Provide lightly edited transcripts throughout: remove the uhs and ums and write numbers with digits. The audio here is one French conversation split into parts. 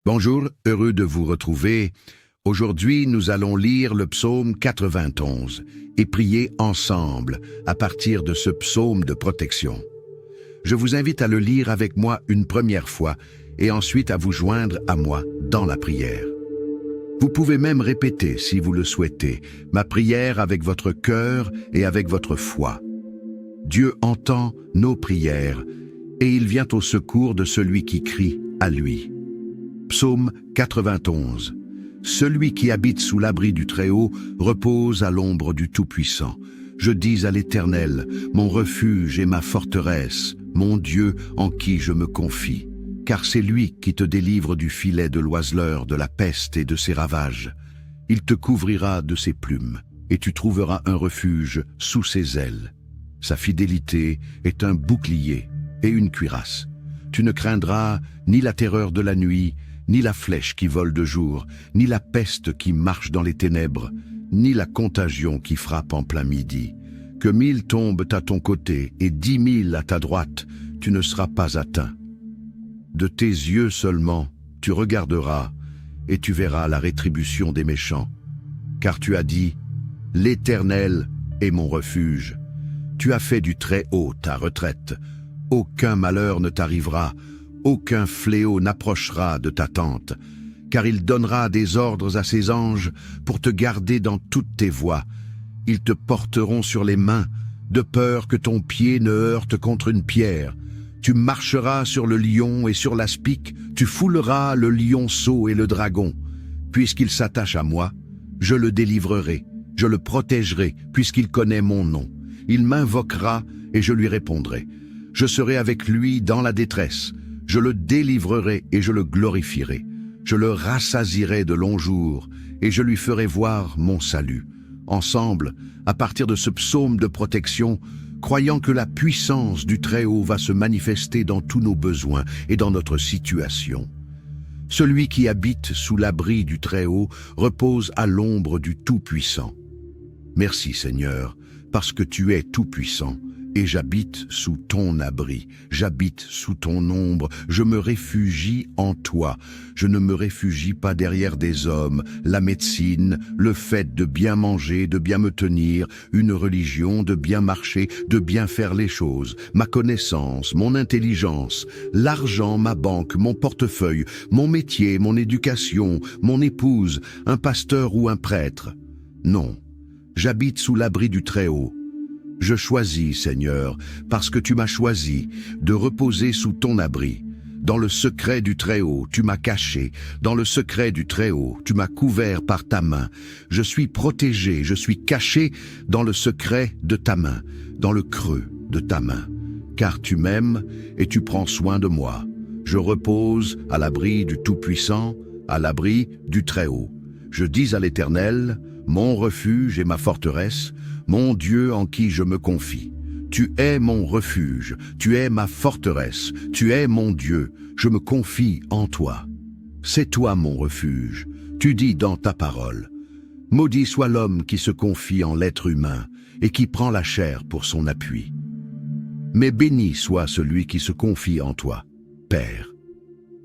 Bonjour, heureux de vous retrouver. Aujourd'hui, nous allons lire le psaume 91 et prier ensemble à partir de ce psaume de protection. Je vous invite à le lire avec moi une première fois et ensuite à vous joindre à moi dans la prière. Vous pouvez même répéter, si vous le souhaitez, ma prière avec votre cœur et avec votre foi. Dieu entend nos prières et il vient au secours de celui qui crie à lui. Psaume 91. Celui qui habite sous l'abri du Très-Haut repose à l'ombre du Tout-Puissant. Je dis à l'Éternel, mon refuge et ma forteresse, mon Dieu en qui je me confie. Car c'est lui qui te délivre du filet de l'oiseleur, de la peste et de ses ravages. Il te couvrira de ses plumes, et tu trouveras un refuge sous ses ailes. Sa fidélité est un bouclier et une cuirasse. Tu ne craindras ni la terreur de la nuit, ni la flèche qui vole de jour, ni la peste qui marche dans les ténèbres, ni la contagion qui frappe en plein midi. Que 1000 tombent à ton côté et 10 000 à ta droite, tu ne seras pas atteint. De tes yeux seulement, tu regarderas et tu verras la rétribution des méchants. Car tu as dit, l'Éternel est mon refuge. Tu as fait du Très-Haut ta retraite. Aucun malheur ne t'arrivera, aucun fléau n'approchera de ta tente, car il donnera des ordres à ses anges pour te garder dans toutes tes voies. Ils te porteront sur les mains, de peur que ton pied ne heurte contre une pierre. Tu marcheras sur le lion et sur l'aspic, tu fouleras le lionceau et le dragon. Puisqu'il s'attache à moi, je le délivrerai, je le protégerai, puisqu'il connaît mon nom. Il m'invoquera et je lui répondrai. Je serai avec lui dans la détresse. Je le délivrerai et je le glorifierai. Je le rassasierai de longs jours et je lui ferai voir mon salut. Ensemble, à partir de ce psaume de protection, croyant que la puissance du Très-Haut va se manifester dans tous nos besoins et dans notre situation. Celui qui habite sous l'abri du Très-Haut repose à l'ombre du Tout-Puissant. Merci Seigneur, parce que tu es tout-puissant. Et j'habite sous ton abri, j'habite sous ton ombre, je me réfugie en toi. Je ne me réfugie pas derrière des hommes, la médecine, le fait de bien manger, de bien me tenir, une religion, de bien marcher, de bien faire les choses, ma connaissance, mon intelligence, l'argent, ma banque, mon portefeuille, mon métier, mon éducation, mon épouse, un pasteur ou un prêtre. Non, j'habite sous l'abri du Très-Haut. Je choisis, Seigneur, parce que tu m'as choisi, de reposer sous ton abri. Dans le secret du Très-Haut, tu m'as caché. Dans le secret du Très-Haut, tu m'as couvert par ta main. Je suis protégé, je suis caché dans le secret de ta main, dans le creux de ta main. Car tu m'aimes et tu prends soin de moi. Je repose à l'abri du Tout-Puissant, à l'abri du Très-Haut. Je dis à l'Éternel, mon refuge et ma forteresse, mon Dieu en qui je me confie. Tu es mon refuge, tu es ma forteresse, tu es mon Dieu, je me confie en toi. C'est toi mon refuge, tu dis dans ta parole. Maudit soit l'homme qui se confie en l'être humain et qui prend la chair pour son appui. Mais béni soit celui qui se confie en toi, Père.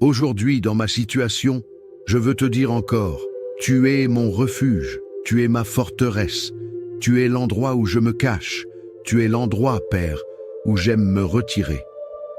Aujourd'hui, dans ma situation, je veux te dire encore, tu es mon refuge, tu es ma forteresse, tu es l'endroit où je me cache, tu es l'endroit, Père, où j'aime me retirer.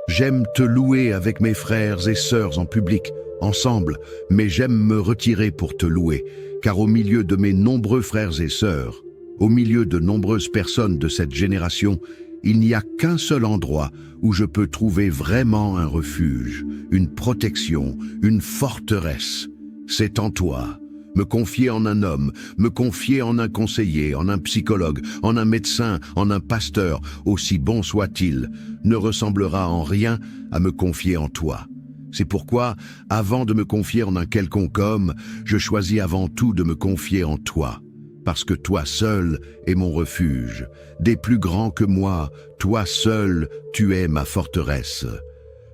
J'aime te louer avec mes frères et sœurs en public, ensemble, mais j'aime me retirer pour te louer, car au milieu de mes nombreux frères et sœurs, au milieu de nombreuses personnes de cette génération, il n'y a qu'un seul endroit où je peux trouver vraiment un refuge, une protection, une forteresse. C'est en toi. Me confier en un homme, me confier en un conseiller, en un psychologue, en un médecin, en un pasteur, aussi bon soit-il, ne ressemblera en rien à me confier en toi. C'est pourquoi, avant de me confier en un quelconque homme, je choisis avant tout de me confier en toi. Parce que toi seul es mon refuge. Des plus grands que moi, toi seul, tu es ma forteresse.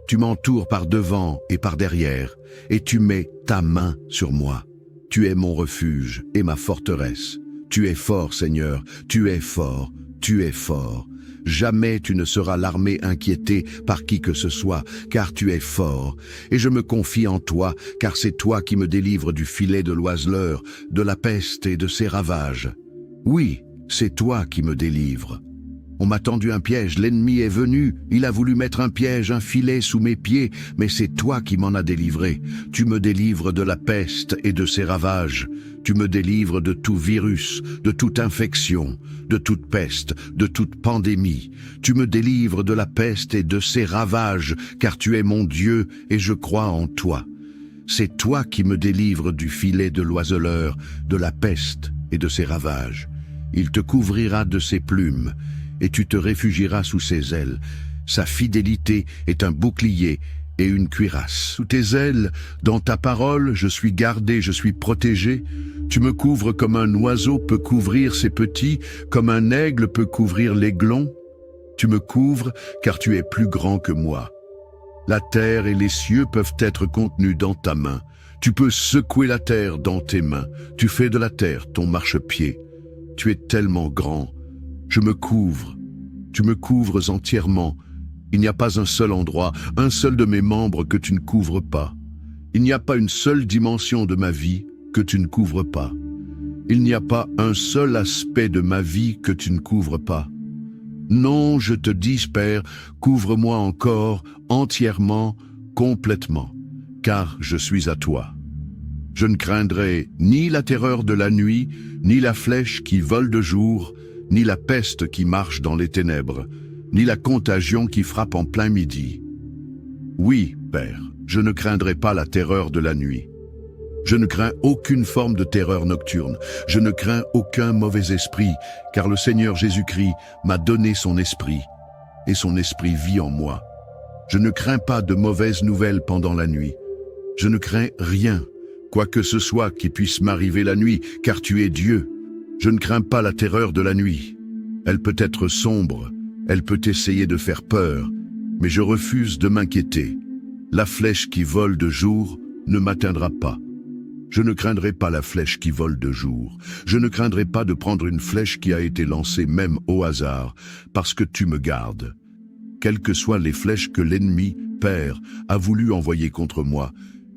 Tu m'entoures par devant et par derrière, et tu mets ta main sur moi. Tu es mon refuge et ma forteresse. Tu es fort, Seigneur, tu es fort, tu es fort. Jamais tu ne seras l'armée inquiétée par qui que ce soit, car tu es fort. Et je me confie en toi, car c'est toi qui me délivres du filet de l'oiseleur, de la peste et de ses ravages. Oui, c'est toi qui me délivres. On m'a tendu un piège, l'ennemi est venu, il a voulu mettre un piège, un filet sous mes pieds, mais c'est toi qui m'en as délivré. Tu me délivres de la peste et de ses ravages. Tu me délivres de tout virus, de toute infection, de toute peste, de toute pandémie. Tu me délivres de la peste et de ses ravages, car tu es mon Dieu et je crois en toi. C'est toi qui me délivres du filet de l'oiseleur, de la peste et de ses ravages. Il te couvrira de ses plumes, et tu te réfugieras sous ses ailes. Sa fidélité est un bouclier et une cuirasse. Sous tes ailes, dans ta parole, je suis gardé, je suis protégé. Tu me couvres comme un oiseau peut couvrir ses petits, comme un aigle peut couvrir l'aiglon. Tu me couvres car tu es plus grand que moi. La terre et les cieux peuvent être contenus dans ta main. Tu peux secouer la terre dans tes mains. Tu fais de la terre ton marchepied. Tu es tellement grand. Je me couvre, tu me couvres entièrement. Il n'y a pas un seul endroit, un seul de mes membres que tu ne couvres pas. Il n'y a pas une seule dimension de ma vie que tu ne couvres pas. Il n'y a pas un seul aspect de ma vie que tu ne couvres pas. Non, je te dis, Père, couvre-moi encore, entièrement, complètement, car je suis à toi. Je ne craindrai ni la terreur de la nuit, ni la flèche qui vole de jour, ni la peste qui marche dans les ténèbres, ni la contagion qui frappe en plein midi. Oui, Père, je ne craindrai pas la terreur de la nuit. Je ne crains aucune forme de terreur nocturne. Je ne crains aucun mauvais esprit, car le Seigneur Jésus-Christ m'a donné son esprit, et son esprit vit en moi. Je ne crains pas de mauvaises nouvelles pendant la nuit. Je ne crains rien, quoi que ce soit qui puisse m'arriver la nuit, car tu es Dieu. Je ne crains pas la terreur de la nuit. Elle peut être sombre, elle peut essayer de faire peur, mais je refuse de m'inquiéter. La flèche qui vole de jour ne m'atteindra pas. Je ne craindrai pas la flèche qui vole de jour. Je ne craindrai pas de prendre une flèche qui a été lancée même au hasard, parce que tu me gardes. Quelles que soient les flèches que l'ennemi, Père, a voulu envoyer contre moi,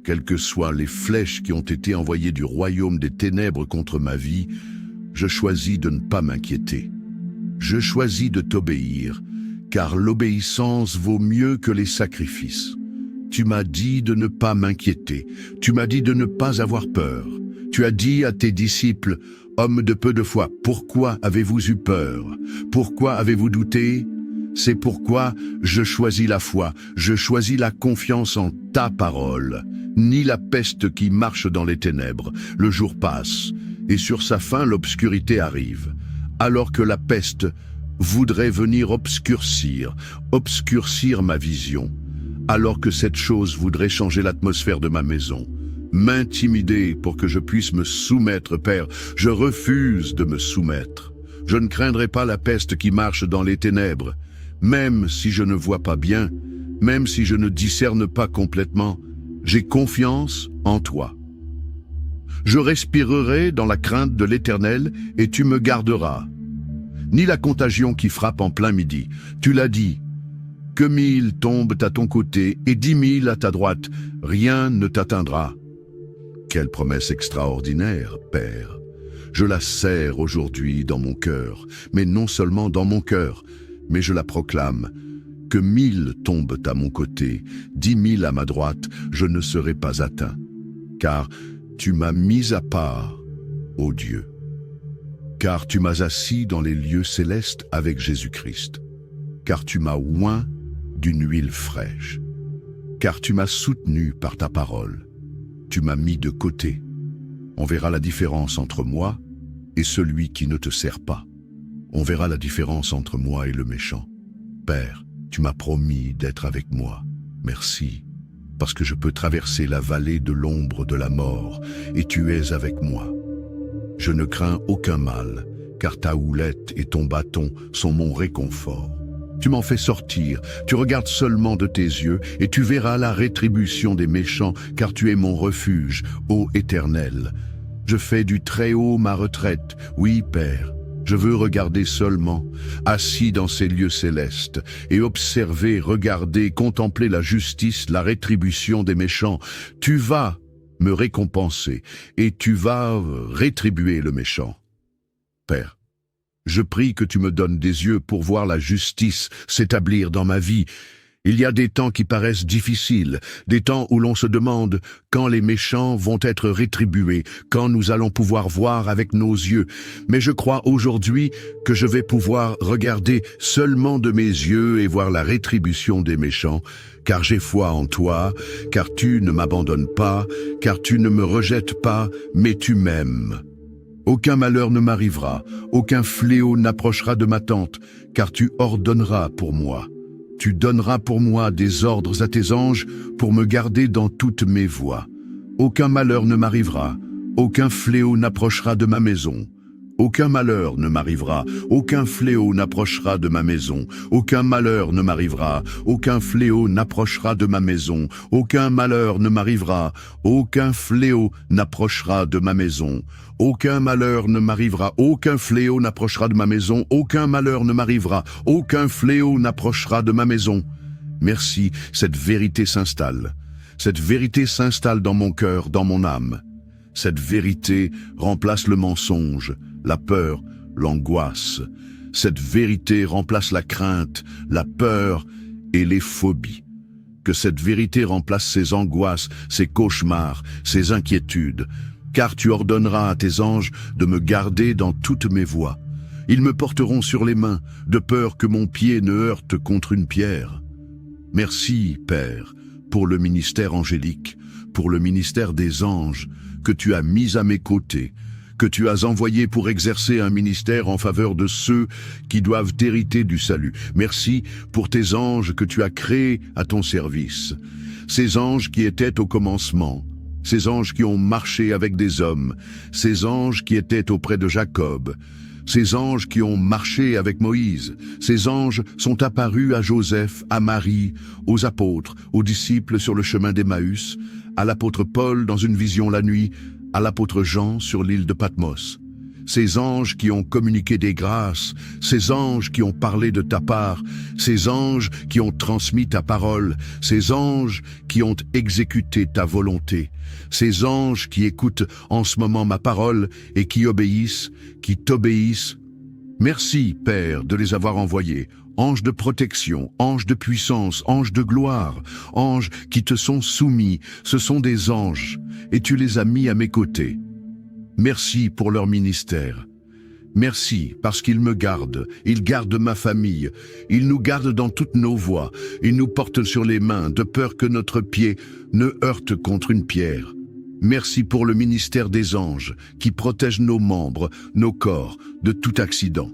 quelles que soient les flèches qui ont été envoyées du royaume des ténèbres contre ma vie, je choisis de ne pas m'inquiéter. Je choisis de t'obéir, car l'obéissance vaut mieux que les sacrifices. Tu m'as dit de ne pas m'inquiéter. Tu m'as dit de ne pas avoir peur. Tu as dit à tes disciples, « Hommes de peu de foi, pourquoi avez-vous eu peur? Pourquoi avez-vous douté? C'est pourquoi je choisis la foi, je choisis la confiance en ta parole. Ni la peste qui marche dans les ténèbres. Le jour passe, et sur sa fin l'obscurité arrive. Alors que la peste voudrait venir obscurcir ma vision. Alors que cette chose voudrait changer l'atmosphère de ma maison. M'intimider pour que je puisse me soumettre, Père. Je refuse de me soumettre. Je ne craindrai pas la peste qui marche dans les ténèbres. Même si je ne vois pas bien, même si je ne discerne pas complètement, j'ai confiance en toi. Je respirerai dans la crainte de l'Éternel et tu me garderas. Ni la contagion qui frappe en plein midi. Tu l'as dit, que 1000 tombent à ton côté et 10 000 à ta droite, rien ne t'atteindra. Quelle promesse extraordinaire, Père. Je la serre aujourd'hui dans mon cœur, mais non seulement dans mon cœur, mais je la proclame. Que 1000 tombent à mon côté, 10 000 à ma droite, je ne serai pas atteint. Car tu m'as mis à part, ô Dieu. Car tu m'as assis dans les lieux célestes avec Jésus-Christ. Car tu m'as oint d'une huile fraîche. Car tu m'as soutenu par ta parole. Tu m'as mis de côté. On verra la différence entre moi et celui qui ne te sert pas. On verra la différence entre moi et le méchant. Père, tu m'as promis d'être avec moi. Merci, parce que je peux traverser la vallée de l'ombre de la mort, et tu es avec moi. Je ne crains aucun mal, car ta houlette et ton bâton sont mon réconfort. Tu m'en fais sortir, tu regardes seulement de tes yeux, et tu verras la rétribution des méchants, car tu es mon refuge, ô Éternel. Je fais du Très-Haut ma retraite, oui, Père. Je veux regarder seulement, assis dans ces lieux célestes, et observer, regarder, contempler la justice, la rétribution des méchants. Tu vas me récompenser, et tu vas rétribuer le méchant. Père, je prie que tu me donnes des yeux pour voir la justice s'établir dans ma vie. Il y a des temps qui paraissent difficiles, des temps où l'on se demande quand les méchants vont être rétribués, quand nous allons pouvoir voir avec nos yeux. Mais je crois aujourd'hui que je vais pouvoir regarder seulement de mes yeux et voir la rétribution des méchants, car j'ai foi en toi, car tu ne m'abandonnes pas, car tu ne me rejettes pas, mais tu m'aimes. Aucun malheur ne m'arrivera, aucun fléau n'approchera de ma tente, car tu ordonneras pour moi. Tu donneras pour moi des ordres à tes anges pour me garder dans toutes mes voies. Aucun malheur ne m'arrivera, aucun fléau n'approchera de ma maison. Aucun malheur ne m'arrivera, aucun fléau n'approchera de ma maison. Aucun malheur ne m'arrivera, aucun fléau n'approchera de ma maison. Aucun malheur ne m'arrivera, aucun fléau n'approchera de ma maison. Aucun malheur ne m'arrivera, aucun fléau n'approchera de ma maison. Aucun malheur ne m'arrivera, aucun fléau n'approchera de ma maison. Merci, cette vérité s'installe. Cette vérité s'installe dans mon cœur, dans mon âme. Cette vérité remplace le mensonge, la peur, l'angoisse. Cette vérité remplace la crainte, la peur et les phobies. Que cette vérité remplace ces angoisses, ces cauchemars, ces inquiétudes. Car tu ordonneras à tes anges de me garder dans toutes mes voies. Ils me porteront sur les mains, de peur que mon pied ne heurte contre une pierre. Merci, Père, pour le ministère angélique, pour le ministère des anges, que tu as mis à mes côtés, que tu as envoyé pour exercer un ministère en faveur de ceux qui doivent hériter du salut. Merci pour tes anges que tu as créés à ton service. Ces anges qui étaient au commencement, ces anges qui ont marché avec des hommes, ces anges qui étaient auprès de Jacob, ces anges qui ont marché avec Moïse, ces anges sont apparus à Joseph, à Marie, aux apôtres, aux disciples sur le chemin d'Emmaüs, à l'apôtre Paul dans une vision la nuit, à l'apôtre Jean sur l'île de Patmos. Ces anges qui ont communiqué des grâces, ces anges qui ont parlé de ta part, ces anges qui ont transmis ta parole, ces anges qui ont exécuté ta volonté, ces anges qui écoutent en ce moment ma parole et qui obéissent, qui t'obéissent. Merci, Père, de les avoir envoyés. Anges de protection, anges de puissance, anges de gloire, anges qui te sont soumis, ce sont des anges, et tu les as mis à mes côtés. Merci pour leur ministère. Merci parce qu'ils me gardent, ils gardent ma famille, ils nous gardent dans toutes nos voies, ils nous portent sur les mains de peur que notre pied ne heurte contre une pierre. Merci pour le ministère des anges qui protège nos membres, nos corps, de tout accident.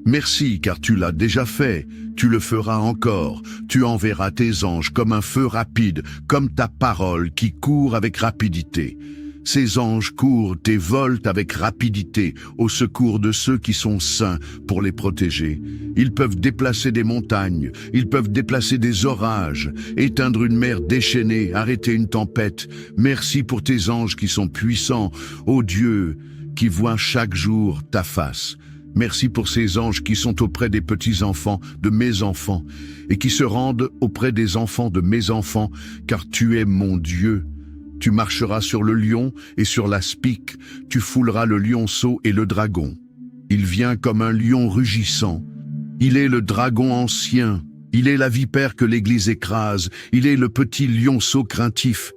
Merci car tu l'as déjà fait, tu le feras encore, tu enverras tes anges comme un feu rapide, comme ta parole qui court avec rapidité. Ces anges courent et volent avec rapidité au secours de ceux qui sont saints pour les protéger. Ils peuvent déplacer des montagnes, ils peuvent déplacer des orages, éteindre une mer déchaînée, arrêter une tempête. Merci pour tes anges qui sont puissants, ô Dieu, qui voient chaque jour ta face. Merci pour ces anges qui sont auprès des petits-enfants de mes enfants et qui se rendent auprès des enfants de mes enfants, car tu es mon Dieu. Tu marcheras sur le lion et sur l'aspic, tu fouleras le lionceau et le dragon. Il vient comme un lion rugissant. Il est le dragon ancien, il est la vipère que l'Église écrase, il est le petit lionceau craintif.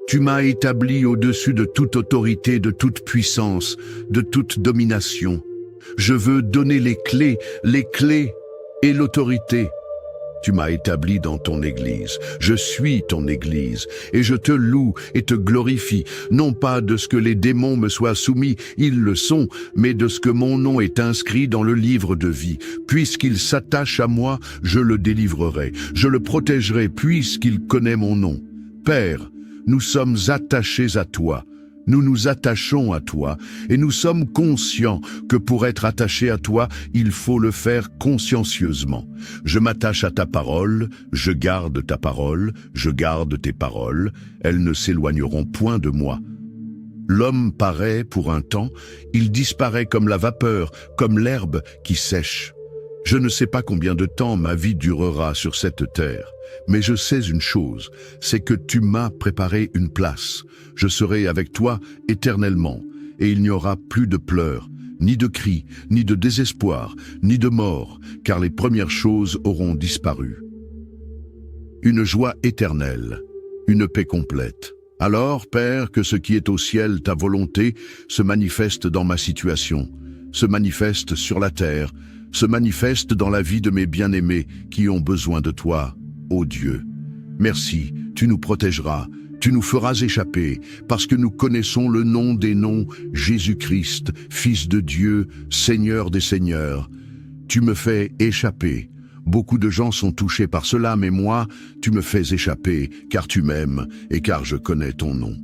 Tu m'as établi au-dessus de toute autorité, de toute puissance, de toute domination. Je veux donner les clés et l'autorité. Tu m'as établi dans ton Église. Je suis ton Église, et je te loue et te glorifie, non pas de ce que les démons me soient soumis, ils le sont, mais de ce que mon nom est inscrit dans le livre de vie. Puisqu'il s'attache à moi, je le délivrerai. Je le protégerai puisqu'il connaît mon nom. Père, nous sommes attachés à toi. Nous nous attachons à toi et nous sommes conscients que pour être attachés à toi, il faut le faire consciencieusement. Je m'attache à ta parole, je garde ta parole, je garde tes paroles, elles ne s'éloigneront point de moi. L'homme paraît pour un temps, il disparaît comme la vapeur, comme l'herbe qui sèche. Je ne sais pas combien de temps ma vie durera sur cette terre, mais je sais une chose, c'est que tu m'as préparé une place. Je serai avec toi éternellement, et il n'y aura plus de pleurs, ni de cris, ni de désespoir, ni de mort, car les premières choses auront disparu. Une joie éternelle, une paix complète. Alors, Père, que ce qui est au ciel, ta volonté, se manifeste dans ma situation, se manifeste sur la terre, se manifeste dans la vie de mes bien-aimés qui ont besoin de toi, ô Dieu. Merci, tu nous protégeras, tu nous feras échapper, parce que nous connaissons le nom des noms, Jésus-Christ, Fils de Dieu, Seigneur des Seigneurs. Tu me fais échapper. Beaucoup de gens sont touchés par cela, mais moi, tu me fais échapper, car tu m'aimes et car je connais ton nom.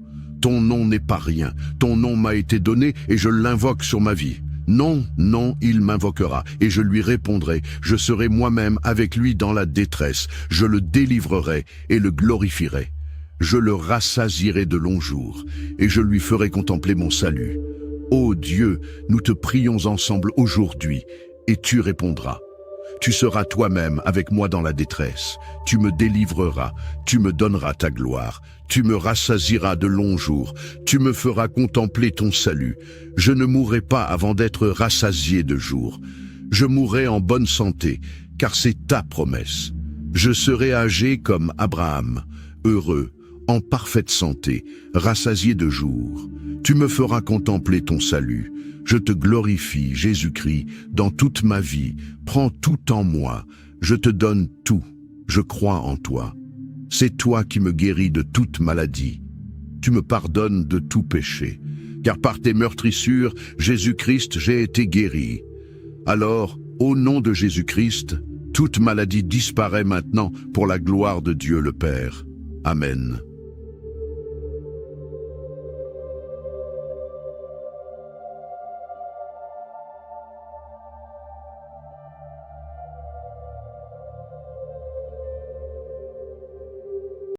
Ton nom n'est pas rien, ton nom m'a été donné et je l'invoque sur ma vie. Non, non, il m'invoquera, et je lui répondrai. Je serai moi-même avec lui dans la détresse. Je le délivrerai et le glorifierai. Je le rassasierai de longs jours, et je lui ferai contempler mon salut. Ô Dieu, nous te prions ensemble aujourd'hui, et tu répondras. Tu seras toi-même avec moi dans la détresse. Tu me délivreras, tu me donneras ta gloire. Tu me rassasieras de longs jours. Tu me feras contempler ton salut. Je ne mourrai pas avant d'être rassasié de jours. Je mourrai en bonne santé, car c'est ta promesse. Je serai âgé comme Abraham, heureux, en parfaite santé, rassasié de jours. Tu me feras contempler ton salut. Je te glorifie, Jésus-Christ, dans toute ma vie. Prends tout en moi. Je te donne tout. Je crois en toi. C'est toi qui me guéris de toute maladie. Tu me pardonnes de tout péché. Car par tes meurtrissures, Jésus-Christ, j'ai été guéri. Alors, au nom de Jésus-Christ, toute maladie disparaît maintenant pour la gloire de Dieu le Père. Amen.